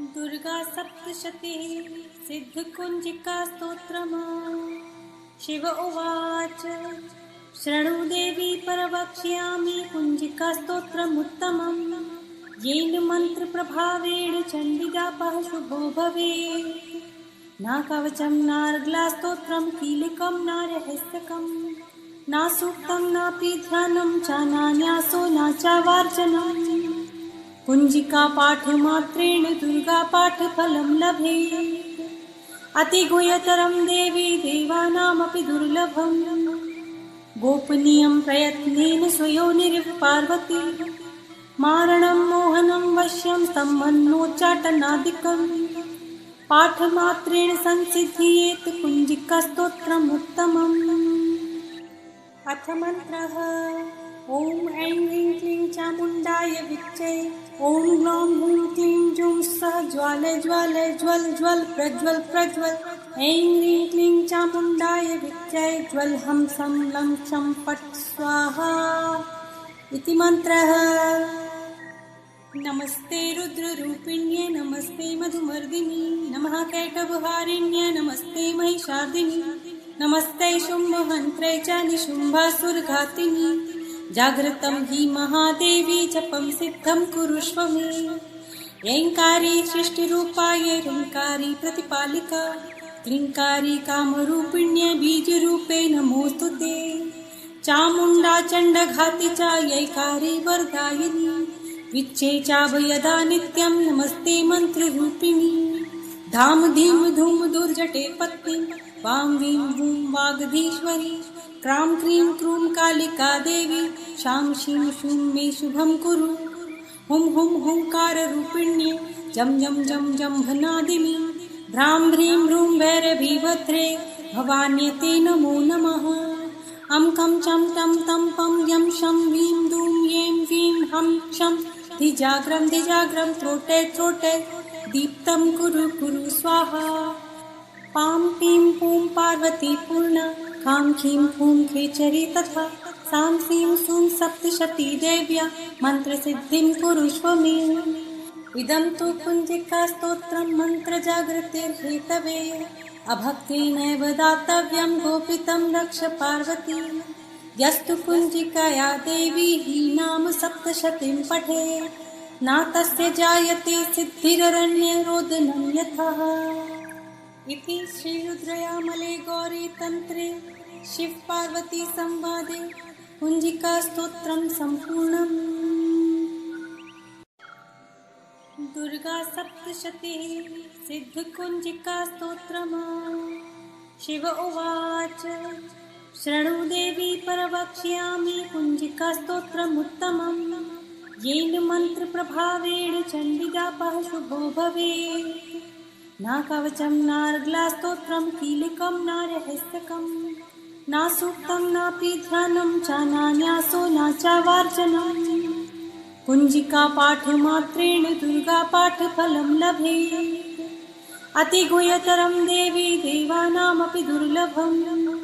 दुर्गा सप्तशतीः सिद्धकुञ्जिका स्तोत्रम्। शिव उवाच शृणु देवी परवक्ष्यामि कुञ्जिका स्तोत्रमुत्तमम्। येन मन्त्रप्रभावेण चण्डिकापः शुभो भवेत्। न कवचं नार्ग्ला स्तोत्रं कीलिकं न रहस्यकं न सूक्तं नापि ध्यानं च नान्यासो न चावार्चनम्। कुञ्जिका पाठमात्रेण दुर्गा पाठफलं लभेत्। अतिगुह्यतरं देवी देवानामपि दुर्लभम्। गोपनीयं प्रयत्नेन स्वयोनिरिव पार्वती। मारणं मोहनं वश्यं सम्मन्नोच्चाटनादिकम्। पाठमात्रेण संसिद्ध्येत् कुञ्जिकास्तोत्रमुत्तमम्। अथ मन्त्रः। ॐ ऐं ह्रीं क्लीं चामुण्डाय विच्चे। ॐ ग्लौं हूं क्लीं जूं सः ज्वालय ज्वालय ज्वल ज्वल प्रज्वल प्रज्वल। ऐं ह्रीं क्लीं चामुण्डाय विच्चे ज्वल हं सं लं क्षं फट् स्वाहा इति मन्त्रः। नमस्ते रुद्ररूपिण्ये नमस्ते मधुमर्दिनी नमः कैटभहारिण्ये नमस्ते महिषार्दिनी नमस्ते शुम्भहन्त्रे च निशुम्भासुरघातिनी। जागृतं हि महादेवी जपं सिद्धं कुरुष्व मे। ऐङ्कारी सृष्टिरूपाय ह्रीङ्कारी प्रतिपालिका क्लीङ्कारी कामरूपिण्ये बीजरूपे नमोऽस्तु ते। चामुण्डा चण्डघाति च यैकारी वरदायिनी विच्चे चाभयदा नित्यं नमस्ते मन्त्ररूपिणी। धाम धीम धूम दुर्जटे पत्नी वां वीं हूं वागधीश्वरी। क्रां क्रीं क्रूं कालिका देवी शां शीं शूं मे शुभं कुरु। हुं हुं हुंकाररूपिण्ये जं जं जं जम्भनादिनी। भ्रां भ्रीं भ्रूं भैरवीभद्रे भवान्यते नमो नमः। अं कं चं तं तं पं यं शं वीं दूं यें वीं हं क्षं धिजाग्रं धिजाग्रं त्रोटे त्रोटे दीप्तं कुरु कुरु स्वाहा। पां पीं पूं पार्वती पूर्णा खां खीं फूं खेचरी तथा सां सीं सूं सप्तशती देव्या मन्त्रसिद्धिं कुरुष्व मे। इदं तु कुञ्जिकास्तोत्रं मन्त्रजागृतेर्हेतवे। अभक्तेनैव दातव्यं गोपितं रक्ष पार्वती। यस्तु कुञ्जिकाया देवी हि नाम सप्तशतीं पठेत् न तस्य जायते सिद्धिररण्ये रोदनं यथा। इति श्रीरुद्रयामले गौरीतन्त्रे शिव पार्वती संवादे कुञ्जिकास्तोत्रं सम्पूर्णम्। दुर्गा सप्तशतीः सिद्धकुञ्जिकास्तोत्रम्। शिव उवाच शृणु देवी परवक्ष्यामि कुञ्जिकास्तोत्रमुत्तमम्। येन मन्त्रप्रभावेण चण्डिकापः शुभो भवेत्। न कवचं नार्ग्ला स्तोत्रं कीलिकं न रहस्यकं न सूक्तं नापि ध्यानं च नान्यासो न चावार्चनम्। कुञ्जिका पाठमात्रेण दुर्गा पाठफलं लभेत्। अतिगुह्यतरं देवी देवानामपि दुर्लभम्।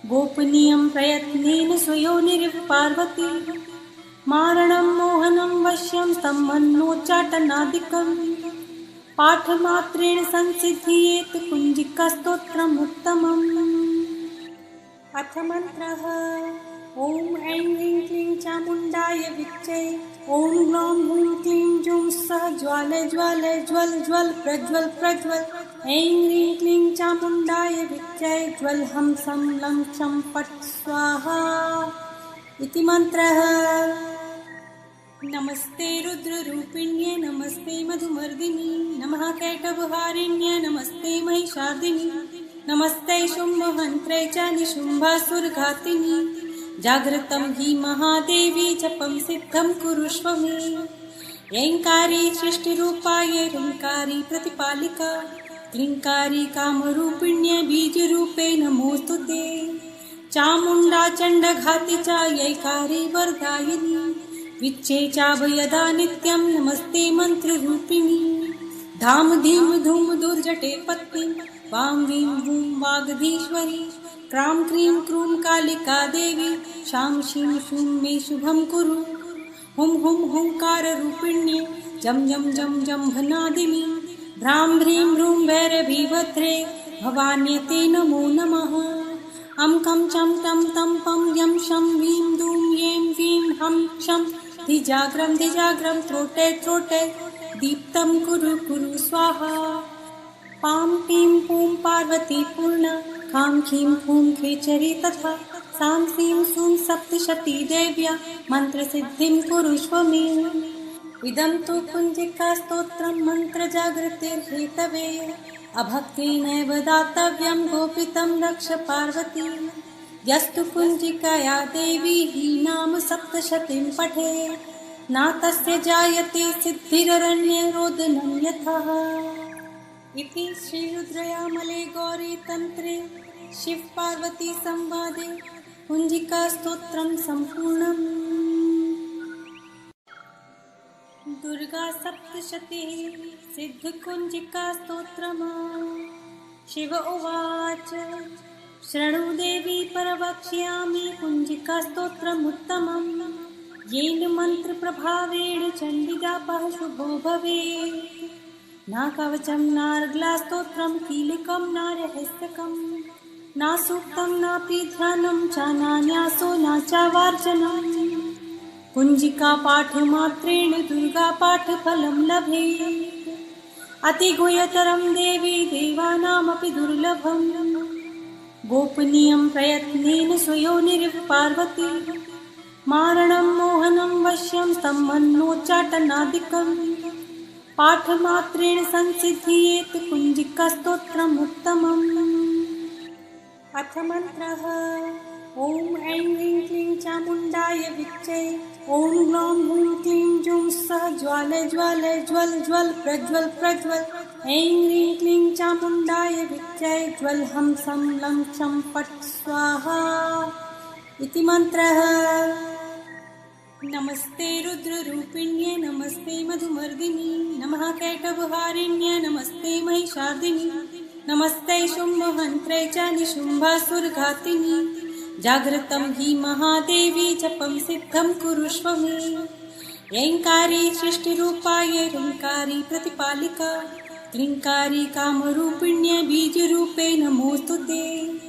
गोपनीयं प्रयत्नेन स्वयोनिरिव पार्वती। मारणं मोहनं वश्यं सम्मन्नोच्चाटनादिकम्। पाठमात्रेण संसिद्ध्येत् कुञ्जिकास्तोत्रमुत्तमम्। अथ मन्त्रः। ॐ ऐं ह्रीं क्लीं चामुण्डाय विच्चे। ॐ ग्लौं हूं क्लीं जूं सः ज्वालय ज्वालय ज्वल ज्वल प्रज्वल प्रज्वल। ऐं ह्रीं क्लीं चामुण्डाय विच्चे ज्वल हं सं लं क्षं फट् स्वाहा इति मन्त्रः। नमस्ते रुद्ररूपिण्ये नमस्ते मधुमर्दिनी नमः कैटभहारिण्ये नमस्ते महिषार्दिनी नमस्ते शुम्भहन्त्रे च निशुम्भासुरघातिनी। जागृतं हि महादेवी जपं सिद्धं कुरुष्व मे। ऐङ्कारी सृष्टिरूपाय ह्रीङ्कारी प्रतिपालिका क्लीङ्कारी कामरूपिण्ये बीजरूपे नमोऽस्तु ते। चामुण्डा चण्डघाति च यैकारी वरदायिनी विच्चे चाभयदा नित्यं नमस्ते मन्त्ररूपिणी। धाम धीम धूम दुर्जटे पत्नी वां वीं हूं वागधीश्वरी। क्रां क्रीं क्रूं कालिका देवी शां शीं शूं मे शुभं कुरु। हुं हुं हुंकाररूपिण्ये जं जं जं जम्भनादिनि भ्रां ह्रीं ह्रूं भैरवीभद्रे भवान्यते नमो नमः। अं कं चं तं तं पं यं शं वीं दूं यें वीं हं क्षं धिजाग्रं धिजाग्रं त्रोटे त्रोटे दीप्तं कुरु कुरु स्वाहा। पां पीं पूं पार्वती पूर्णा खां खीं फूं खेचरी तथा सां सीं सूं सप्तशती देव्या मन्त्रसिद्धिं कुरुष्व मे। इदं तु कुञ्जिकास्तोत्रं मन्त्रजागृतेर्हेतवे अभक्तेनैव दातव्यं गोपितं रक्ष पार्वती। यस्तु कुञ्जिकाया देवी हि नाम सप्तशतीं पठे न तस्य जायते सिद्धिररण्यरोदनं यथा। इति श्रीरुद्रयामले गौरीतन्त्रे शिव-पार्वती संवादे कुञ्जिकास्तोत्रं सम्पूर्णम्। दुर्गा सप्तशती सिद्धकुञ्जिकास्तोत्रम्। शिव उवाच शृणु देवी प्रवक्ष्यामि कुञ्जिकास्तोत्रमुत्तमम् येन मन्त्रप्रभावेण चण्डिकापः शुभो भवेत्। न कवचं नार्गलास्तोत्रं कीलिकं न रहस्यकं न सूक्तं नापि ध्यानं च नान्यासो न चावार्चनं। कुञ्जिकापाठमात्रेण दुर्गापाठफलं लभेत् अतिगुह्यतरं देवी देवानामपि दुर्लभम्। गोपनीयं प्रयत्नेन स्वयोनिरिव पार्वती मारणं मोहनं वश्यं सम्मन्नोच्चाटनादिकम् पाठमात्रेण संसिद्ध्येत् कुञ्जिकास्तोत्रमुत्तमम्। अथ मन्त्रः ॐ ऐं ह्रीं क्लीं चामुण्डाय विच्चे ॐ ग्लौं हूं क्लीं जूं सः ज्वालय ज्वालय ज्वल ज्वल प्रज्वल प्रज्वल ऐं ह्रीं क्लीं चामुण्डाय विच्चे ज्वल हं सं लं क्षं फट् स्वाहा इति मन्त्रः। नमस्ते रुद्ररूपिण्ये नमस्ते मधुमर्दिनि नमः कैटभहारिण्ये नमस्ते महिषार्दिनि नमस्ते शुम्भहन्त्रे च निशुम्भासुरघातिनि जागृतं हि महादेवी जपं सिद्धं कुरुष्व मे। ऐङ्कारी सृष्टिरूपाय ह्रीङ्कारी प्रतिपालिका क्लीङ्कारी कामरूपिण्ये बीजरूपे नमोऽस्तु ते।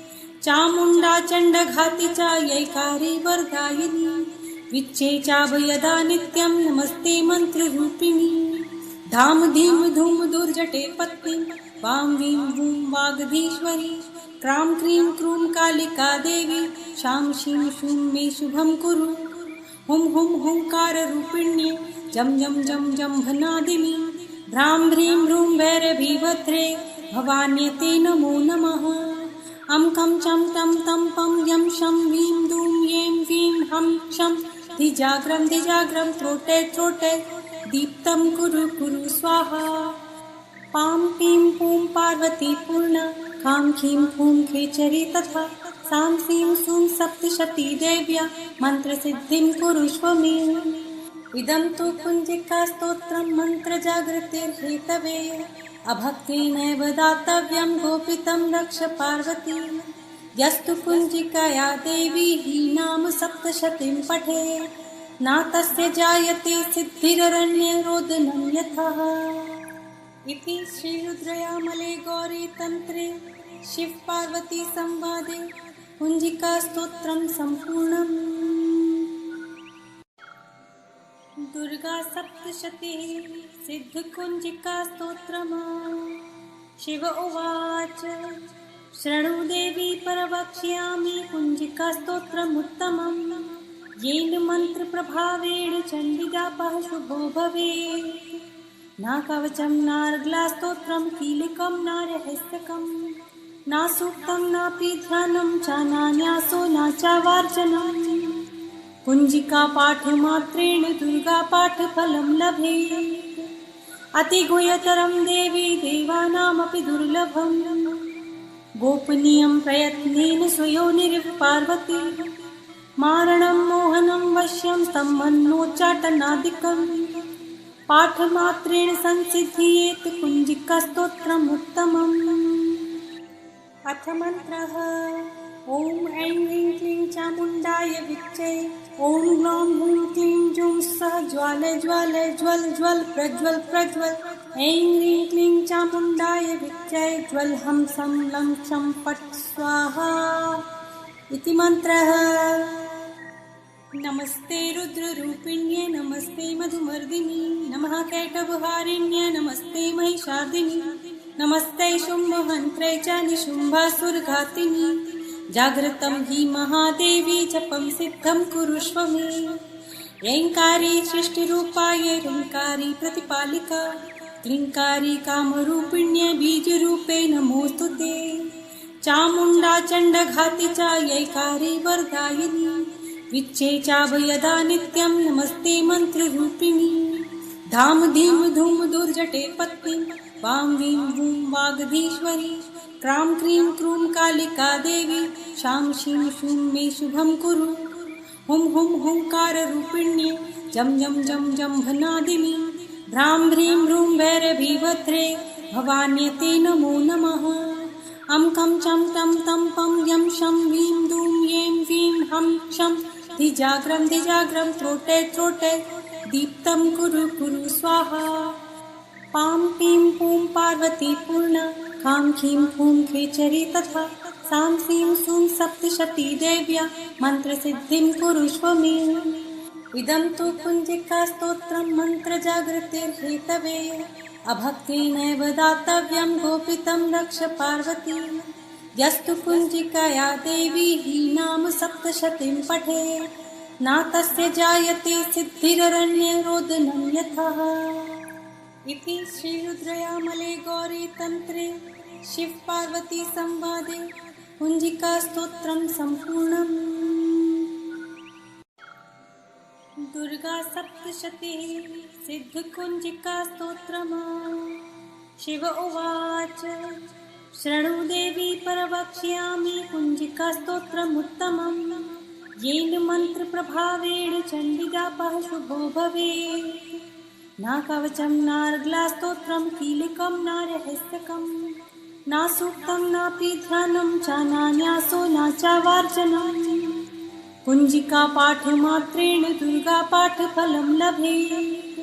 चामुण्डा चण्डघाति च यैकारी वरदायिनी विच्चे चाभयदा नित्यं नमस्ते मन्त्ररूपिणी। धाम धीम धूम दुर्जटे पत्नी वां वीं हूं वागधीश्वरी क्रां क्रीं क्रूं कालिका देवी शां शीं शूं मे शुभं कुरु। हुं हुं हुंकाररूपिण्ये जं जं जं जम्भनादिनि भ्रां ह्रीं ह्रूं भैरवीभद्रे भवान्यते नमो नमः। अं कं चं तं तं पं यं शं वीं दूं यें वीं हं क्षं धिजाग्रं धिजाग्रं त्रोटे त्रोटे दीप्तं कुरु कुरु स्वाहा। पां पीं पूं पार्वती पूर्णा खां खीं फूं खेचरी तथा सां सीं सूं सप्तशती देव्या मन्त्रसिद्धिं कुरुष्व मे। इदं तु कुञ्जिकास्तोत्रं मन्त्रजागृतेर्हेतवे अभक्तेनैव दातव्यं गोपितं रक्ष पार्वती। यस्तु कुञ्जिकाया देवी हि नाम सप्तशतीं पठे न तस्य जायते सिद्धिररण्यरोदनं यथा। इति श्रीरुद्रयामले गौरीतन्त्रे शिव-पार्वती संवादे कुञ्जिकास्तोत्रं सम्पूर्णम्। दुर्गा सप्तशती सिद्धकुञ्जिकास्तोत्रम्। शिव उवाच शृणु देवी प्रवक्ष्यामि कुञ्जिकास्तोत्रमुत्तमम् येन मन्त्रप्रभावेण चण्डिकापः शुभो भवेत्। न कवचं नार्गलास्तोत्रं कीलिकं न रहस्यकं न सूक्तं नापि ध्यानं च नान्यासो न चावार्चनं। कुञ्जिकापाठमात्रेण दुर्गापाठफलं लभेत् अतिगुह्यतरं देवी देवानामपि दुर्लभम्। गोपनीयं प्रयत्नेन स्वयोनिरिव पार्वती मारणं मोहनं वश्यं सम्मन्नोच्चाटनादिकम् पाठमात्रेण संसिद्ध्येत् कुञ्जिकास्तोत्रमुत्तमम्। अथ मन्त्रः ॐ ऐं ह्रीं क्लीं चामुण्डाय विच्चे ॐ ग्लौं हूं क्लीं जूं सः ज्वालय ज्वालय ज्वल ज्वल प्रज्वल प्रज्वल ऐं ह्रीं क्लीं चामुण्डाय विच्चे ज्वल हं सं लं क्षं फट् स्वाहा इति मन्त्रः। नमस्ते रुद्ररूपिण्ये नमस्ते मधुमर्दिनी नमः कैटभहारिण्ये नमस्ते महिषार्दिनी नमस्ते शुम्भहन्त्रे च निशुम्भासुरघातिनी जागृतं हि महादेवी जपं सिद्धं कुरुष्व मे। ऐङ्कारी सृष्टिरूपाय ह्रीङ्कारी प्रतिपालिका क्लीङ्कारी कामरूपिण्ये बीजरूपे नमोऽस्तु ते। चामुण्डा चण्डघाति च यैकारी वरदायिनी विच्चे चाभयदा नित्यं नमस्ते मन्त्ररूपिणी धाम धीम धूम दुर्जटे पत्नी वां वीं हूं वागधीश्वरी क्रां क्रीं क्रूं कालिका देवी शां शीं शूं मे शुभं कुरु हुं हुं हुंकाररूपिण्ये जं जं जं जम्भनादिनी भ्रां ह्रीं ह्रूं भैरवीभद्रे भवान्यते नमो नमः। अं कं चं तं तं पं यं शं वीं दूं यें वीं हं क्षं धिजाग्रं धिजाग्रं त्रोटे त्रोटे दीप्तं कुरु कुरु स्वाहा। पां पीं पूं पार्वती पूर्णा खां खीं फूं खेचरी तथा सां सीं सूं सप्तशती देव्या मन्त्रसिद्धिं कुरुष्व मे। इदं तु कुञ्जिकास्तोत्रं मन्त्रजागृतेर्हेतवे अभक्तेनैव दातव्यं गोपितं रक्ष पार्वती यस्तु कुञ्जिकाया देवी हि नाम सप्तशतीं पठे न तस्य जायते सिद्धिररण्ये रोदनं यथा। इति श्रीरुद्रयामले गौरीतन्त्रे शिव-पार्वती संवादे कुञ्जिकास्तोत्रं सम्पूर्णम्। दुर्गा सप्तशतीः सिद्धकुञ्जिकास्तोत्रम्। शिव उवाच शृणु देवी प्रवक्ष्यामि कुञ्जिकास्तोत्रमुत्तमम् येन मन्त्रप्रभावेण चण्डिकापाः शुभो भवेत्। न कवचं नार्गलास्तोत्रं कीलिकं न रहस्यकं न सूक्तं नापि ध्यानं च नान्यासो न चावार्चनं कुञ्जिकापाठमात्रेण दुर्गापाठफलं लभेत्।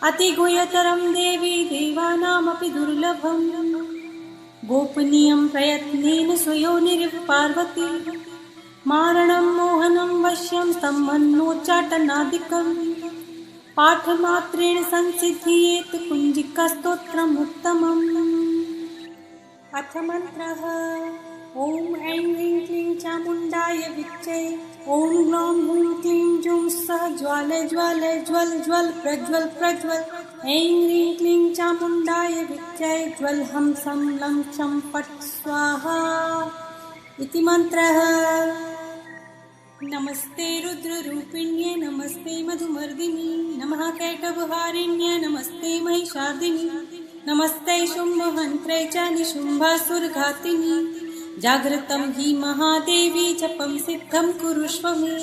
अतिगुह्यतरं देवी देवानामपि दुर्लभम् गोपनीयं प्रयत्नेन स्वयोनिरिव पार्वती मारणं मोहनं वश्यं सम्मन्नोच्चाटनादिकम् पाठमात्रेण संसिद्ध्येत् कुञ्जिकास्तोत्रमुत्तमम्। अथ मन्त्रः ॐ ऐं ह्रीं क्लीं चामुण्डाय विच्चे ॐ ग्लौं हूं क्लीं जूं सः ज्वालय ज्वालय ज्वल ज्वल प्रज्वल प्रज्वल ऐं ह्रीं क्लीं चामुण्डाय विच्चे ज्वल हं सं लं क्षं फट् स्वाहा इति मन्त्रः। नमस्ते रुद्ररूपिण्ये नमस्ते मधुमर्दिनी नमः कैटभहारिण्ये नमस्ते महिषार्दिनी नमस्ते शुम्भहन्त्रे च निशुम्भासुरघातिनी जागृतं हि महादेवी जपं सिद्धं कुरुष्व मे।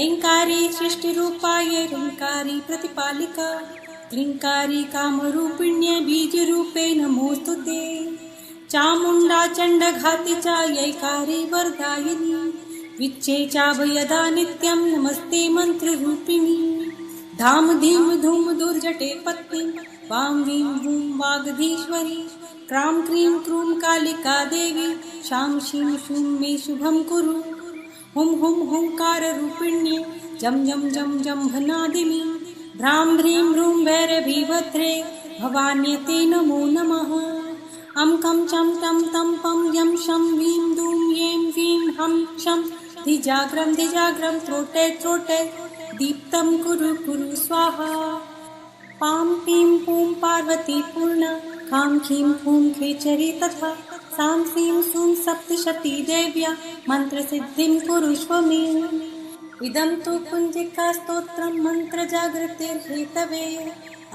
ऐङ्कारी सृष्टिरूपाय ह्रीङ्कारी प्रतिपालिका क्लीङ्कारी कामरूपिण्ये बीजरूपे नमोऽस्तु ते। चामुण्डा चण्डघाति च यैकारी वरदायिनी विच्चे चाभयदा नित्यं नमस्ते मन्त्ररूपिणी धाम धीम धूम दुर्जटे पत्नी वां वीं हूं वागधीश्वरी क्रां क्रीं क्रूं कालिका देवी शां शीं शूं मे शुभं कुरु हुं हुं हुंकाररूपिण्ये जं जं जं जम्भनादिनी भ्रां ह्रीं ह्रूं भैरवीभद्रे भवान्यते नमो नमः। अं कं चं तं तं पं यं शं वीं दूं यें वीं हं क्षं धिजाग्रं धिजाग्रं त्रोटे त्रोटे दीप्तं कुरु कुरु स्वाहा। पां पीं पूं पार्वती पूर्णा खां खीं फूं खेचरी तथा सां सीं सूं सप्तशती देव्या मन्त्रसिद्धिं कुरुष्व मे। इदं तु कुञ्जिकास्तोत्रं मन्त्रजागृतेर्हेतवे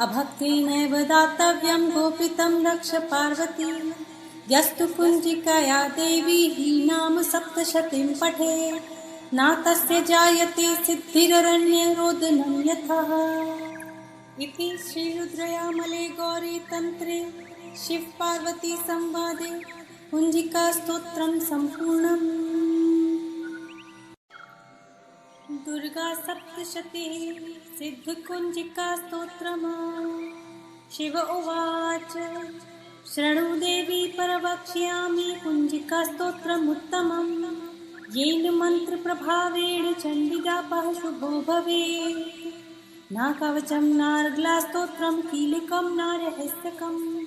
अभक्तेनैव दातव्यं गोपितं रक्ष पार्वती यस्तु कुञ्जिकाया देवी हि नाम सप्तशतीं पठे न तस्य जायते सिद्धिररण्ये रोदनं यथा। इति श्रीरुद्रयामले गौरीतन्त्रे शिव-पार्वती संवादे कुञ्जिकास्तोत्रं सम्पूर्णम्। दुर्गा सप्तशतीः सिद्धकुञ्जिकास्तोत्रम्। शिव उवाच शृणु देवी प्रवक्ष्यामि कुञ्जिकास्तोत्रमुत्तमम्। येन मन्त्रप्रभावेण चण्डिकापाः शुभो भवेत्। न कवचं नार्ग्लास्तोत्रं कीलिकं न रहस्यकं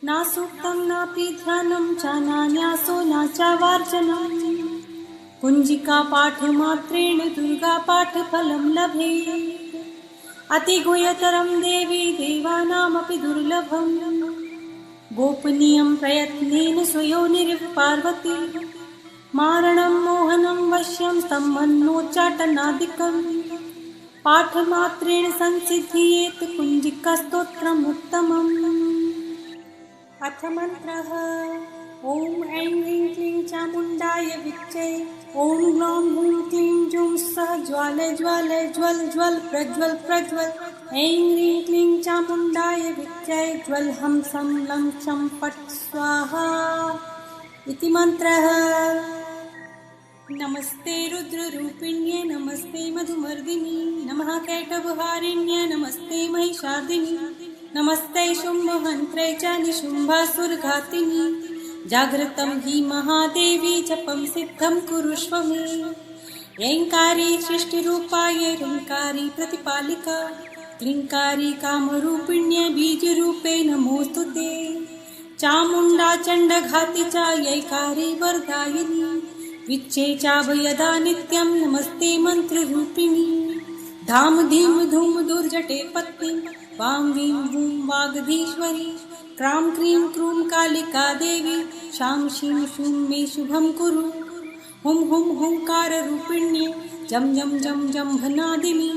न सूक्तं नापि ध्यानं च नान्यासो न च वार्चनम्। कुञ्जिकापाठमात्रेण दुर्गापाठफलं लभेत्। अतिगुह्यतरं देवी देवानामपि दुर्लभम्। गोपनीयं प्रयत्नेन स्वयोनिरिव पार्वती। मारणं मोहनं वश्यं सम्मन्नोच्चाटनादिकम्। पाठमात्रेण संसिद्ध्येत् कुञ्जिकास्तोत्रमुत्तमम्। अथ मन्त्रः। ॐ ऐं ह्रीं क्लीं चामुण्डाय विच्चे। ॐ ग्लौं हूं क्लीं जूं सः ज्वालय ज्वालय ज्वल ज्वल प्रज्वल प्रज्वल। ऐं ह्रीं क्लीं चामुण्डाय विच्चे ज्वल हं सं लं क्षं फट् स्वाहा इति मन्त्रः। नमस्ते रुद्ररूपिण्ये नमस्ते मधुमर्दिनी नमः कैटभहारिण्ये नमस्ते महिषार्दिनी नमस्ते शुम्भहन्त्रे च निशुम्भासुरघातिनी। जागृतं हि महादेवी जपं सिद्धं कुरुष्व मे। ऐङ्कारी सृष्टिरूपाय ह्रीङ्कारी प्रतिपालिका क्लीङ्कारी कामरूपिण्ये बीजरूपे नमोऽस्तु ते। चामुण्डा चण्डघाति च यैकारी वरदायिनी विच्चे चाभयदा नित्यं नमस्ते मन्त्ररूपिणी। धाम धीम धूम दुर्जटे पत्नी वां वीं हूं वागधीश्वरी। क्रां क्रीं क्रूं कालिका देवी शां शीं शूं मे शुभं कुरु। हुं हुं हुंकाररूपिण्ये जं जं जं जम्भनादिनी।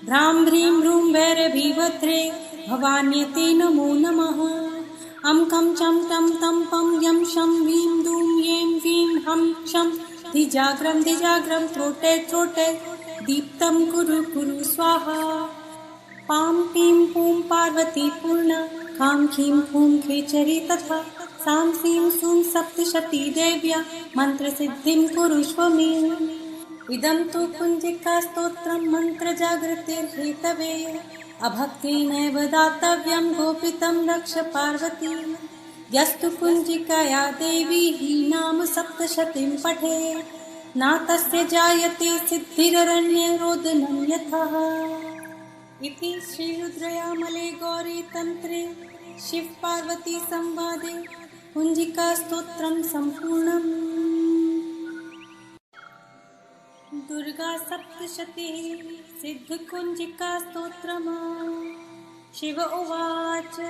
भ्रां ह्रीं भ्रूं भैरवीभद्रे भवान्यते नमो नमः। अं कं चं तं तं पं यं शं वीं दूं यें वीं हं क्षं धिजाग्रं धिजाग्रं त्रोटे त्रोटे दीप्तं कुरु कुरु स्वाहा। पां पीं पूं पार्वती पूर्णा खां खीं खूं खेचरी तथा सां सीं सूं सप्तशती देव्या मन्त्रसिद्धिं कुरुष्व मे। इदं तु कुञ्जिकास्तोत्रं मन्त्रजागृतेर्हेतवे। अभक्तेनैव दातव्यं गोपितं रक्ष पार्वती। यस्तु कुञ्जिकाया देवी हि नाम सप्तशतीं पठेत् न तस्य जायते सिद्धिररण्ये रोदनं यथा। इति श्रीरुद्रयामले गौरीतन्त्रे शिव-पार्वती संवादे कुञ्जिकास्तोत्रं सम्पूर्णम्। दुर्गा सप्तशतीः सिद्धकुञ्जिकास्तोत्रम्। शिव उवाच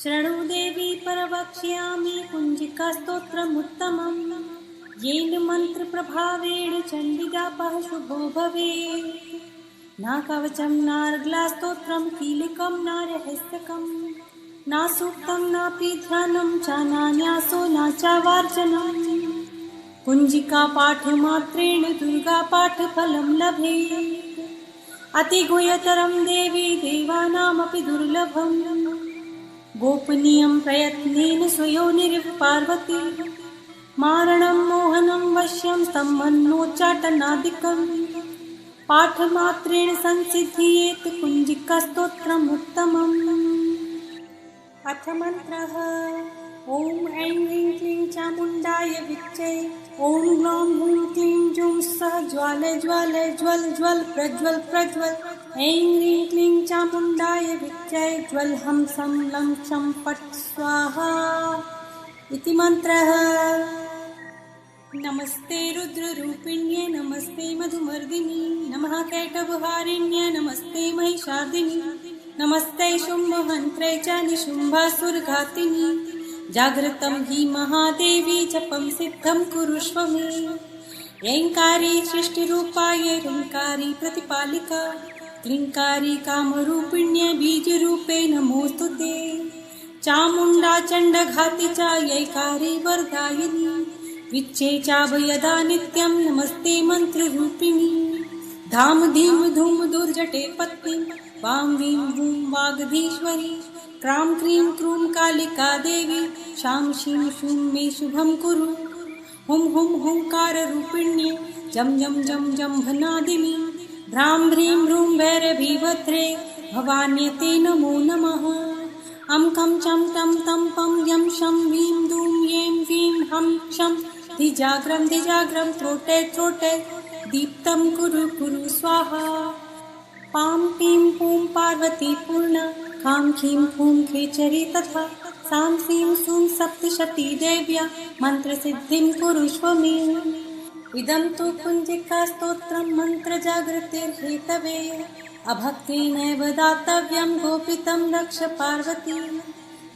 शृणु देवी प्रवक्ष्यामि कुञ्जिकास्तोत्रमुत्तमम्। येन मन्त्रप्रभावेण चण्डिकापाः शुभो भवेत्। न कवचं नार्ग्लास्तोत्रं कीलिकं न रहस्यकं न सूक्तं नापि ध्यानं च नान्यासो न च वार्चनम्। कुञ्जिकापाठमात्रेण दुर्गापाठफलं लभेत्। अतिगुह्यतरं देवी देवानामपि दुर्लभम्। गोपनीयं प्रयत्नेन स्वयोनिरिव पार्वती। मारणं मोहनं वश्यं सम्मन्नोच्चाटनादिकम्। पाठमात्रेण संसिद्ध्येत् कुञ्जिकास्तोत्रमुत्तमम्। अथ मन्त्रः। ॐ ऐं ह्रीं क्लीं चामुण्डाय विच्चे। ॐ ग्लौं हूं क्लीं जूं सः ज्वालय ज्वालय ज्वल ज्वल प्रज्वल प्रज्वल। ऐं ह्रीं क्लीं चामुण्डाय विच्चे ज्वल हं सं लं क्षं फट् स्वाहा इति मन्त्रः। नमस्ते रुद्ररूपिण्ये नमस्ते मधुमर्दिनी नमः कैटभहारिण्ये नमस्ते महिषार्दिनी नमस्ते शुम्भहन्त्रे च निशुम्भासुरघातिनी। जागृतं हि महादेवी जपं सिद्धं कुरुष्व मे। ऐङ्कारी सृष्टिरूपाय ह्रीङ्कारी प्रतिपालिका क्लीङ्कारी कामरूपिण्ये बीजरूपे नमोऽस्तु ते। चामुण्डा चण्डघाति च यैकारी वरदायिनी विच्चे चाभयदा नित्यं नमस्ते मन्त्ररूपिणी। धाम धीम धूम दुर्जटे पत्नी वां वीं हूं वागधीश्वरी। क्रां क्रीं क्रूं कालिका देवी शां शीं शूं मे शुभं कुरु। हुं हुं हुंकाररूपिण्ये जं जं जं जम्भनादिनि भ्रां ह्रीं भ्रूं भैरवीभद्रे भवान्यते नमो नमः। अं कं चं टं तं पं यं शं वीं दूं यें वीं हं क्षं धिजाग्रं धिजाग्रं त्रोटे त्रोटे दीप्तं कुरु कुरु स्वाहा। पां पीं पूं पार्वती पूर्णा खां खीं खूं खेचरी तथा सां सीं सूं सप्तशती देव्या मन्त्रसिद्धिं कुरुष्व मे। इदं तु कुञ्जिकास्तोत्रं मन्त्रजागृतेर्हेतवे अभक्तेनैव दातव्यं गोपितं रक्ष पार्वती।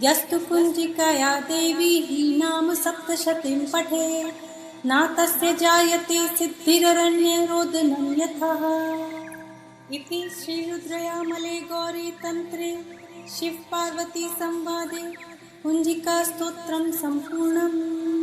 यस्तु कुञ्जिकया देवी हि नाम सप्तशतीं पठेत् न तस्य जायते सिद्धिररण्यरोदनं यथा। इति श्रीरुद्रयामले गौरीतन्त्रे शिव पार्वती संवादे कुञ्जिकास्तोत्रं सम्पूर्णम्।